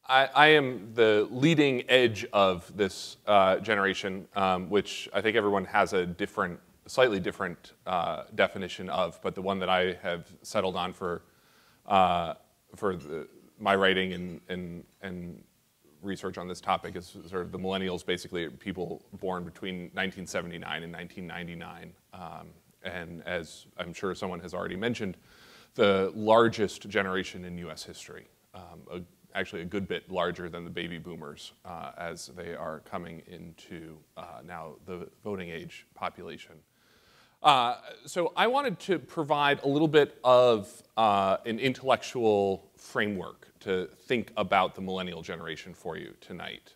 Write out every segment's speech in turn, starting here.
I am the leading edge of this generation, which I think everyone has a slightly different definition of, but the one that I have settled on for my writing and research on this topic is sort of the millennials, basically people born between 1979 and 1999. And as I'm sure someone has already mentioned, the largest generation in US history, actually a good bit larger than the baby boomers as they are coming into now the voting age population. So I wanted to provide a little bit of an intellectual framework to think about the millennial generation for you tonight.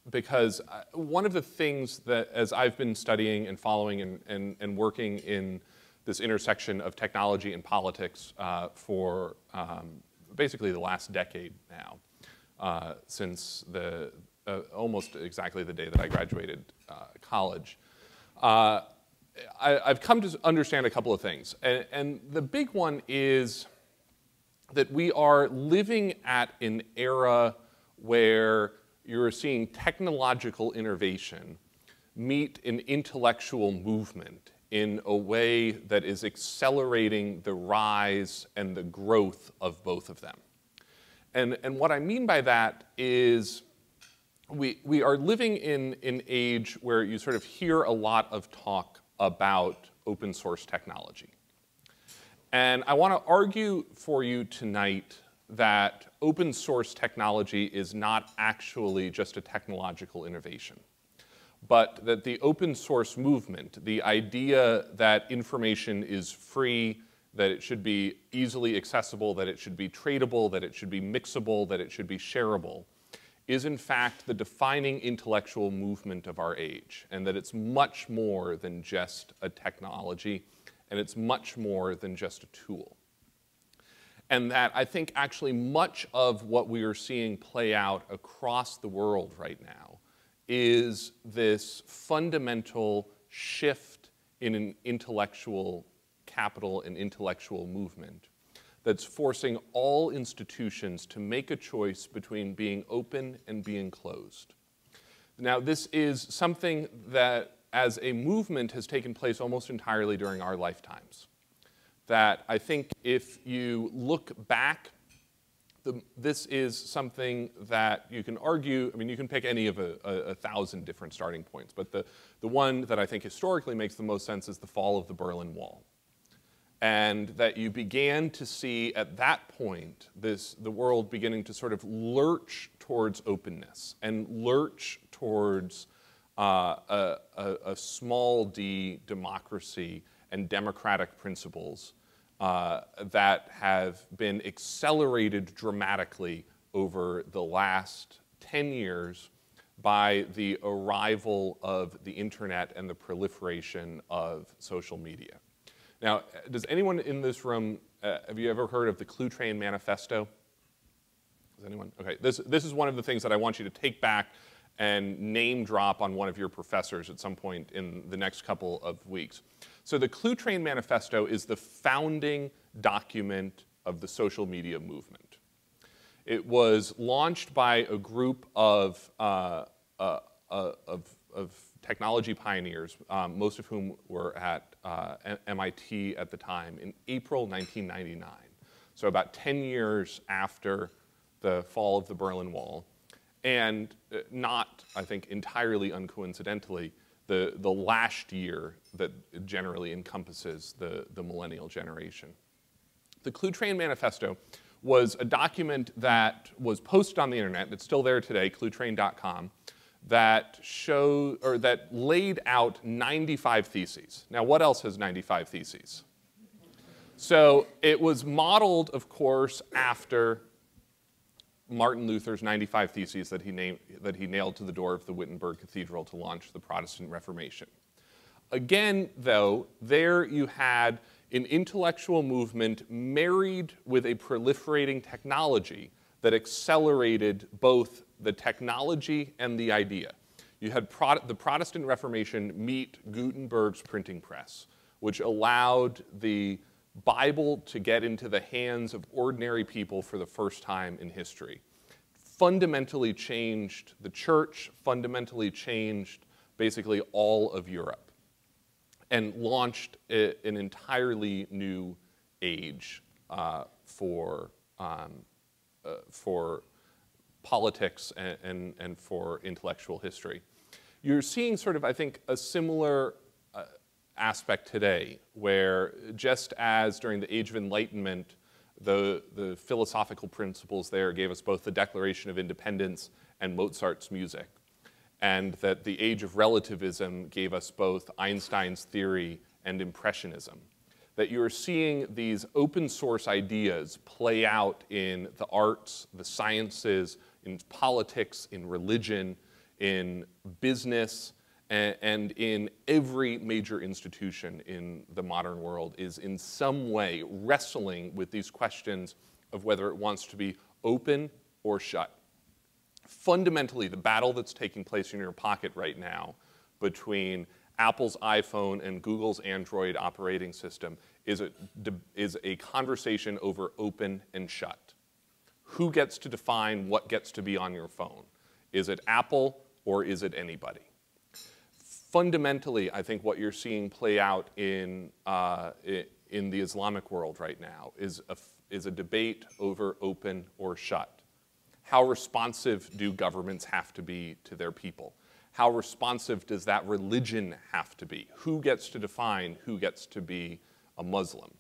Because one of the things that, as I've been studying and following and working in this intersection of technology and politics for basically the last decade now, since almost exactly the day that I graduated college, I've come to understand a couple of things. And the big one is that we are living at an era where you're seeing technological innovation meet an intellectual movement in a way that is accelerating the rise and the growth of both of them. And what I mean by that is we are living in an age where you sort of hear a lot of talk about open source technology. And I want to argue for you tonight that open source technology is not actually just a technological innovation, but that the open source movement, the idea that information is free, that it should be easily accessible, that it should be tradable, that it should be mixable, that it should be shareable, is in fact the defining intellectual movement of our age, and that it's much more than just a technology, and it's much more than just a tool. And that I think actually much of what we are seeing play out across the world right now is this fundamental shift in an intellectual capital and intellectual movement that's forcing all institutions to make a choice between being open and being closed. Now, this is something that, as a movement, has taken place almost entirely during our lifetimes. That I think if you look back, this is something that you can argue, I mean, you can pick any of a thousand different starting points, but the one that I think historically makes the most sense is the fall of the Berlin Wall. And that you began to see at that point the world beginning to sort of lurch towards openness and lurch towards a small d democracy and democratic principles that have been accelerated dramatically over the last 10 years by the arrival of the internet and the proliferation of social media. Now, does anyone in this room, have you ever heard of the Cluetrain Manifesto? Does anyone? Okay, this is one of the things that I want you to take back and name drop on one of your professors at some point in the next couple of weeks. So the Cluetrain Manifesto is the founding document of the social media movement. It was launched by a group of technology pioneers, most of whom were at MIT at the time, in April 1999. So about 10 years after the fall of the Berlin Wall. And not, I think, entirely uncoincidentally, the last year that generally encompasses the millennial generation. The Cluetrain Manifesto was a document that was posted on the internet, it's still there today, cluetrain.com, that laid out 95 theses. Now, what else has 95 theses? So it was modeled, of course, after Martin Luther's 95 Theses that he nailed to the door of the Wittenberg Cathedral to launch the Protestant Reformation. Again, though, there you had an intellectual movement married with a proliferating technology that accelerated both the technology and the idea. You had the Protestant Reformation meet Gutenberg's printing press, which allowed the Bible to get into the hands of ordinary people for the first time in history. Fundamentally changed the church, fundamentally changed basically all of Europe, and launched an entirely new age for politics and for intellectual history. You're seeing sort of, I think, a similar aspect today, where just as during the Age of Enlightenment, the philosophical principles there gave us both the Declaration of Independence and Mozart's music, and that the Age of Relativism gave us both Einstein's theory and Impressionism, that you're seeing these open source ideas play out in the arts, the sciences, in politics, in religion, in business, and in every major institution in the modern world is in some way wrestling with these questions of whether it wants to be open or shut. Fundamentally, the battle that's taking place in your pocket right now between Apple's iPhone and Google's Android operating system is a conversation over open and shut. Who gets to define what gets to be on your phone? Is it Apple or is it anybody? Fundamentally, I think what you're seeing play out in the Islamic world right now is a debate over open or shut. How responsive do governments have to be to their people? How responsive does that religion have to be? Who gets to define who gets to be a Muslim?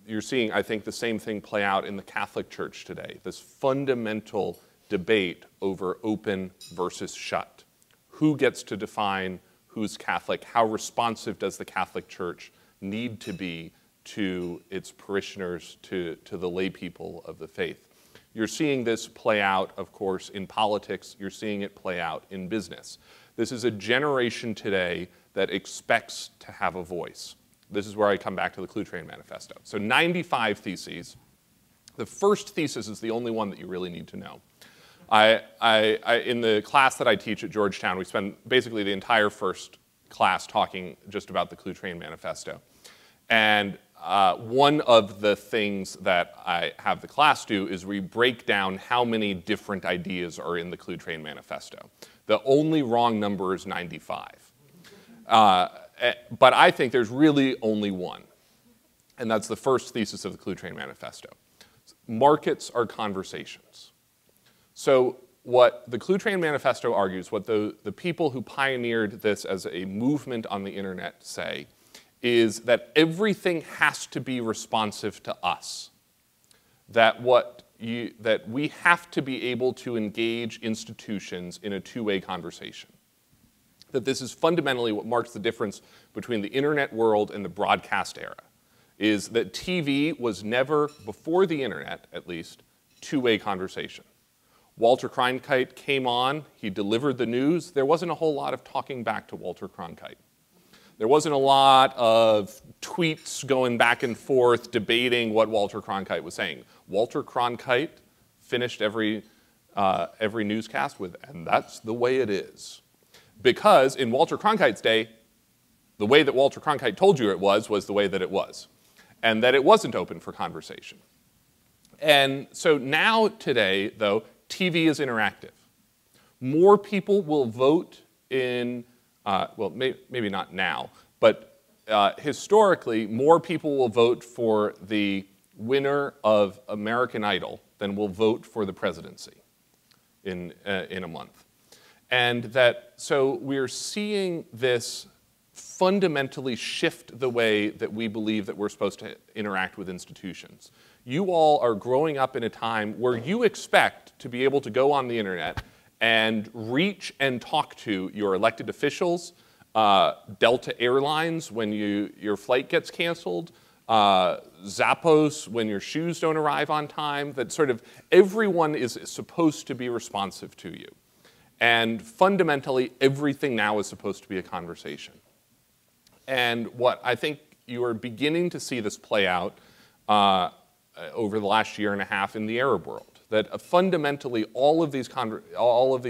You're seeing, I think, the same thing play out in the Catholic Church today, this fundamental debate over open versus shut. Who gets to define who's Catholic? How responsive does the Catholic Church need to be to its parishioners, to the lay people of the faith? You're seeing this play out, of course, in politics. You're seeing it play out in business. This is a generation today that expects to have a voice. This is where I come back to the Cluetrain Manifesto. So 95 theses. The first thesis is the only one that you really need to know. In the class that I teach at Georgetown, we spend basically the entire first class talking just about the Cluetrain Manifesto. And one of the things that I have the class do is we break down how many different ideas are in the Cluetrain Manifesto. The only wrong number is 95. But I think there's really only one. And that's the first thesis of the Cluetrain Manifesto. Markets are conversations. So what the Cluetrain Manifesto argues, what the people who pioneered this as a movement on the internet say, is that everything has to be responsive to us. That we have to be able to engage institutions in a two-way conversation. That this is fundamentally what marks the difference between the internet world and the broadcast era, is that TV was never, before the internet at least, two-way conversation. Walter Cronkite came on, he delivered the news. There wasn't a whole lot of talking back to Walter Cronkite. There wasn't a lot of tweets going back and forth debating what Walter Cronkite was saying. Walter Cronkite finished every newscast with, "And that's the way it is." Because in Walter Cronkite's day, the way that Walter Cronkite told you it was the way that it was, and that it wasn't open for conversation. And so now today, though, TV is interactive. More people will vote in, well, maybe not now, but historically, more people will vote for the winner of American Idol than will vote for the presidency in a month. And that, so we're seeing this fundamentally shift the way that we believe that we're supposed to interact with institutions. You all are growing up in a time where you expect to be able to go on the internet and reach and talk to your elected officials, Delta Airlines when your flight gets canceled, Zappos when your shoes don't arrive on time, that sort of everyone is supposed to be responsive to you. And fundamentally, everything now is supposed to be a conversation. And what I think you are beginning to see this play out over the last year and a half in the Arab world, that fundamentally all of these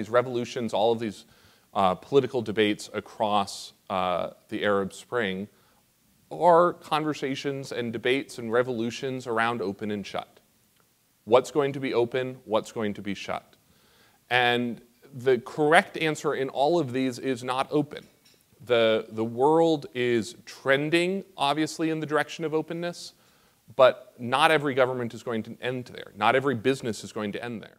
revolutions, all of these political debates across the Arab Spring are conversations and debates and revolutions around open and shut. What's going to be open? What's going to be shut? And the correct answer in all of these is not open. The world is trending, obviously, in the direction of openness, but not every government is going to end there. Not every business is going to end there.